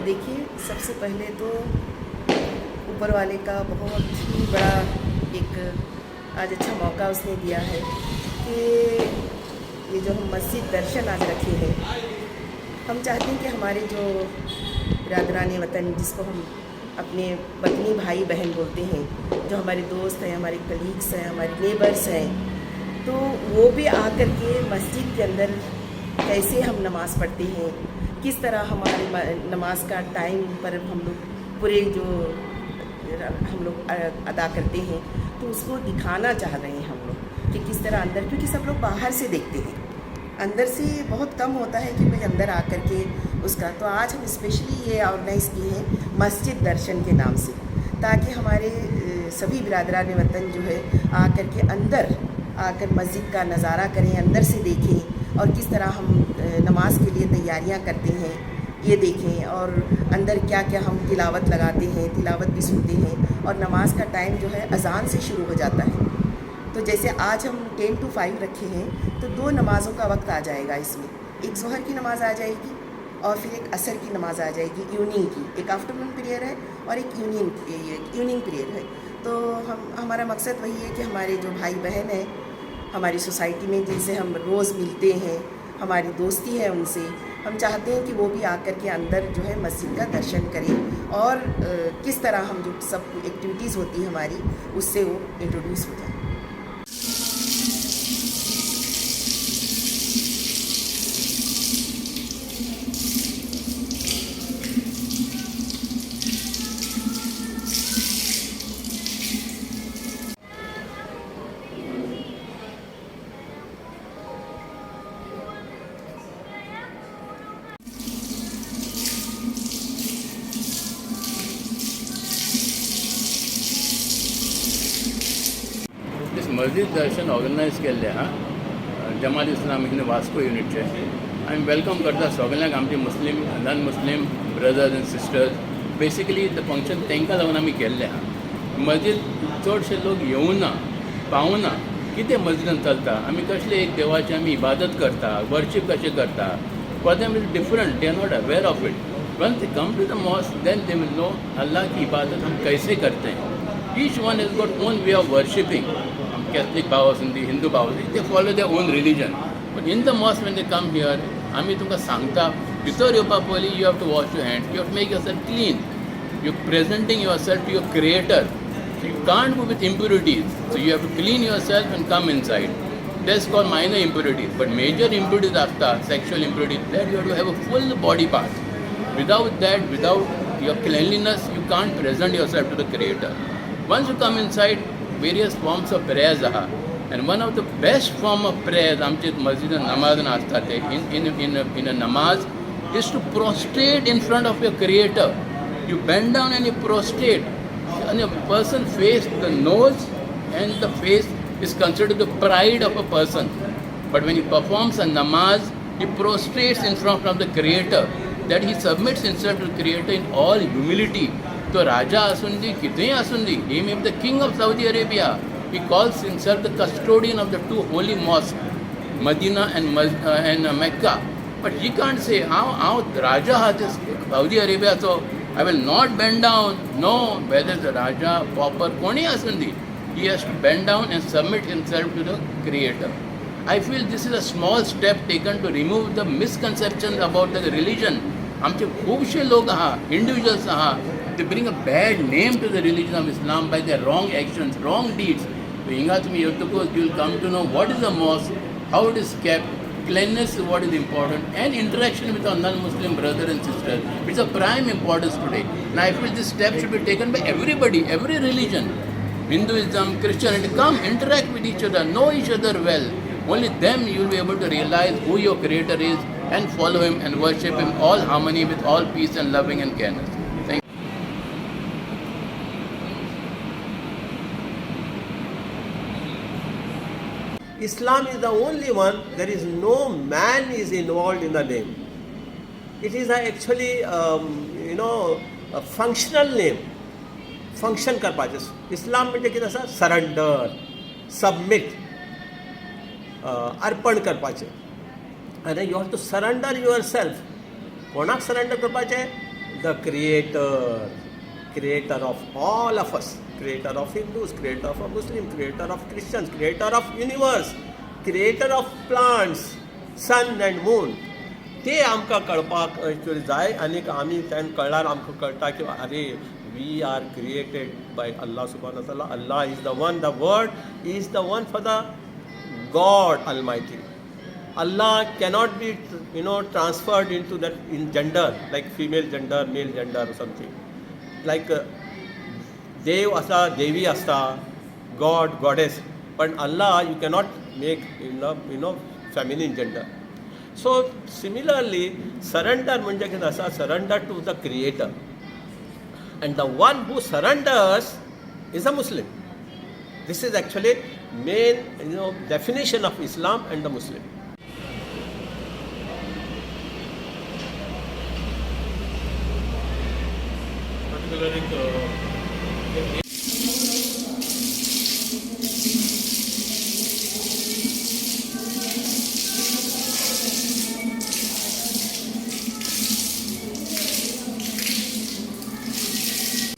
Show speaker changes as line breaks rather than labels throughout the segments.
देखिए, सबसे पहले तो ऊपर वाले का बहुत ही बड़ा एक आज अच्छा मौका उसने दिया है कि ये जो हम मस्जिद दर्शन आज रखे हैं, हम चाहते हैं कि हमारे जो बिरादरान वतन, जिसको हम अपने वतनी भाई बहन बोलते हैं, जो हमारे दोस्त हैं, हमारे कलीग्स हैं, हमारे नेबर्स हैं, तो वो भी आकर के मस्जिद के अंदर कैसे हम नमाज़ पढ़ते हैं, किस तरह हमारे नमाज का टाइम पर हम लोग पूरे जो हम लोग अदा करते हैं, तो उसको दिखाना चाह रहे हैं हम लोग कि किस तरह अंदर, क्योंकि सब लोग बाहर से देखते हैं, अंदर से बहुत कम होता है कि भाई अंदर आकर के उसका। तो आज हम स्पेशली ये ऑर्गेनाइज़ किए हैं मस्जिद दर्शन के नाम से, ताकि हमारे सभी बिरादरान वतन जो है आकर के अंदर आकर मस्जिद का नज़ारा करें, अंदर से देखें और किस तरह हम नमाज के लिए तैयारियां करते हैं ये देखें, और अंदर क्या क्या हम तिलावत लगाते हैं, तिलावत भी सुनते हैं, और नमाज का टाइम जो है अज़ान से शुरू हो जाता है। तो जैसे आज हम 10 to 5 रखे हैं, तो 2 नमाज़ों का वक्त आ जाएगा इसमें, एक ज़ोहर की नमाज़ आ जाएगी और फिर एक असर की नमाज़ आ जाएगी इवनिंग की, एक आफ्टरनून पीरियड है और एक इवनिंग पीरियड है। तो हमारा मकसद वही है कि हमारे जो भाई बहन हैं हमारी सोसाइटी में, जिनसे हम रोज़ मिलते हैं, हमारी दोस्ती है उनसे, हम चाहते हैं कि वो भी आकर के अंदर जो है मस्जिद का दर्शन करें और किस तरह हम जो सब एक्टिविटीज़ होती है हमारी, उससे वो इंट्रोड्यूस हो जाए।
मस्जिद दर्शन ऑर्गनायज केल्ले हा जमात इस्लाम हिंद वास्को युनिटचे आमी वेलकम करता सगळ्यांक आमचे Muslim non Muslim brothers and sisters. Basically the function तांकां लागून आमी केल्लें हा. मस्जिद चडशे लोक येवना पावना कितें मस्जिदान चलता, आमी कसले एक देवाची आमी इबादत करता, वर्शीप कशें करता, for them is different, they are not aware of it. Once they come to the mosque then they will know Allah की इबादत हम कैसे करते हैं. Each one has got own way of worshipping. Catholic भाव आसूंदी, हिंदू भाव आसूंदी, they follow their own religion. But in the mosque when they come here, आमी तुमकां सांगता भितर येवपा पयलीं you have to wash your hands, you have to make yourself clean. You're presenting yourself to your creator. So you can't go with impurities. So you have to clean yourself and come inside. That's called minor impurities. But major impurities after sexual impurities, that you have to have a full body part. Without that, without your cleanliness, you can't present yourself to the creator. Once you come inside, various forms of prayers are, and one of the best form of prayers amche masjid namaz asta te in a namaz is to prostrate in front of your creator. You bend down and you prostrate, and a person face, the nose and the face is considered the pride of a person, but when he performs a namaz, he prostrates in front of the creator, that he submits himself to the creator in all humility. तो राजा आसुंदी कितेंय आसुंदी, he may be the king of Saudi Arabia, he calls himself the custodian of the 2 holy mosques, Medina and Mecca, but he can't say how Raja has Saudi Arabia, so I will not bend down. No, whether the Raja, pauper, koni asundi, he has to bend down and submit himself to the creator. I feel this is a small step taken to remove the misconceptions about the religion. आमचे खूबशे लोक आहा, individuals आहा, they bring a bad name to the religion of Islam by their wrong actions, wrong deeds. So hinga tumi yottukos, you will come to know what is a mosque, how it is kept, cleanliness is what is important, and interaction with our non-Muslim brothers and sisters. It's of prime importance today. And I feel this step should be taken by everybody, every religion. Hinduism, Christianity, come interact with each other, know each other well. Only then you will be able to realize who your creator is and follow him and worship him all harmony with all peace and loving and kindness. Thank you.
Islam is the only one, there is no man is involved in the name. It is actually a functional name. Function करपाचें. Islam म्हणजे कितें आसा? Surrender, submit, अर्पण करपाचें. And you have to surrender yourself. कोणाक surrender करपाचें? the creator of all of us, creator of Hindus, creator of Muslims, creator of Christians, creator of universe, creator of plants, sun and moon. ते आमकां कळपाक actually जाय आनी आमी तेन्ना कळल्यार आमकां कळटा की अरे we are created by Allah सुब्हानहू व तआला. Allah is the one, the word is the one for the God Almighty. Allah cannot be, transferred into that in gender, like female gender, male gender or something. Like Dev asta, Devi asta, God, Goddess. But Allah, you cannot make, feminine gender. So similarly, surrender म्हणजे कितें आसा? Surrender to the Creator. And the one who surrenders is a Muslim. This is actually main definition of Islam and the Muslim.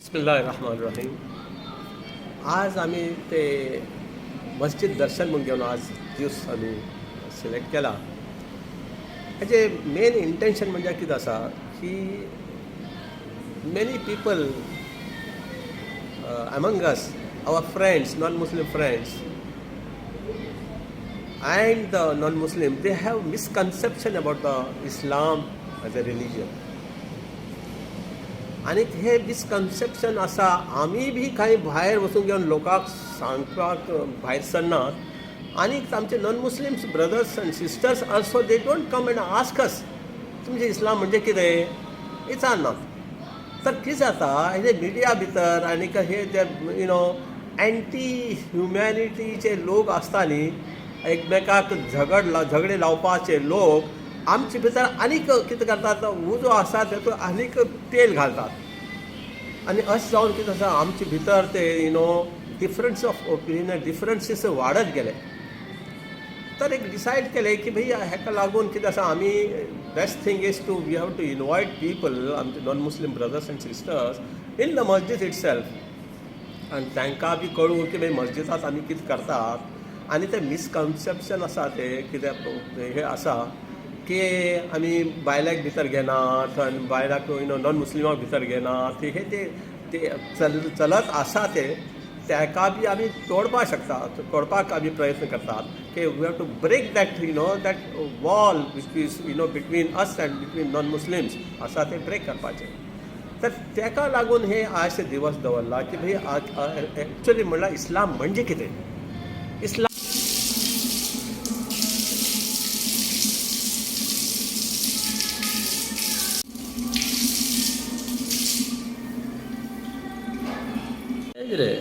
Bismillahirrahmanirrahim. आज आम्ही ते मस्जिद दर्शन म्हणून घेवन आज दीस आमी सिलेक्ट केला. हाजे मेन इंटेंशन म्हणजे कितें आसा की many people among us, our friends, non-Muslim friends and the non-Muslim, they have misconception about the Islam as a religion. आणि हे मिसकन्सेप्शन आसा आमी बी कांय भायर वचून घेवन लोकांक सांगपाक भायर सरनात. आनी आमचे non Muslims brothers and sisters also they don't come and ask us तुमचे इस्लाम म्हणजे कितें विचारनात. तर कितें जाता हे मिडिया भितर आनीक हे जे एंटी ह्युमॅनिटीचे लोक आसता न्ही, एकमेकाक झगडे लावपाचे लोक आमचे भितर आनीक कितें करतात, उजो आसा तेतून आनीक तेल घालतात. आनी अशें जावन कितें आसा आमचे भितर ते डिफरन्स ऑफ ओपिनियन, डिफरन्सीस वाडत गेले. तर एक डिसायड केलें की भाई हेका लागून कितें आसा आमी best thing is to we have to invite people, आमचे non Muslim brothers and sisters in the masjid itself. आनी तांकां बी कळून की भाई मस्जिदांत आमी कितें करतात. आनी ते मिसकन्सेप्शन आसा ते कितें हे आसा की आमी बायलांक भितर घेनात आनी बायलांक नॉन मुस्लिमांक भितर घेनात. हे ते चलत आसा तेका बी आमी तोडपाक शकतात, तोडपाक आमी प्रयत्न करतात की we have to break that that wall which is between us and between non Muslims आसा ते ब्रेक करपाचें. तर तेका लागून हे आयचे दिवस दवरला की भाई एक्चुअली म्हणल्यार इस्लाम म्हणजे कितें. इस्लाम रे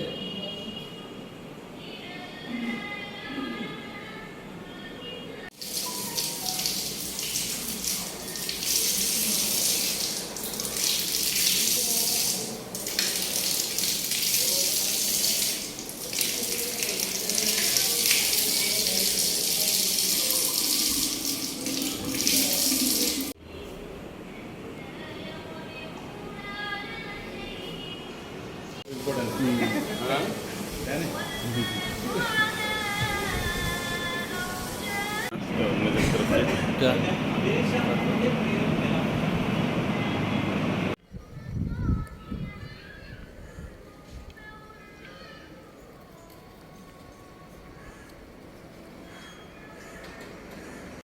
क्या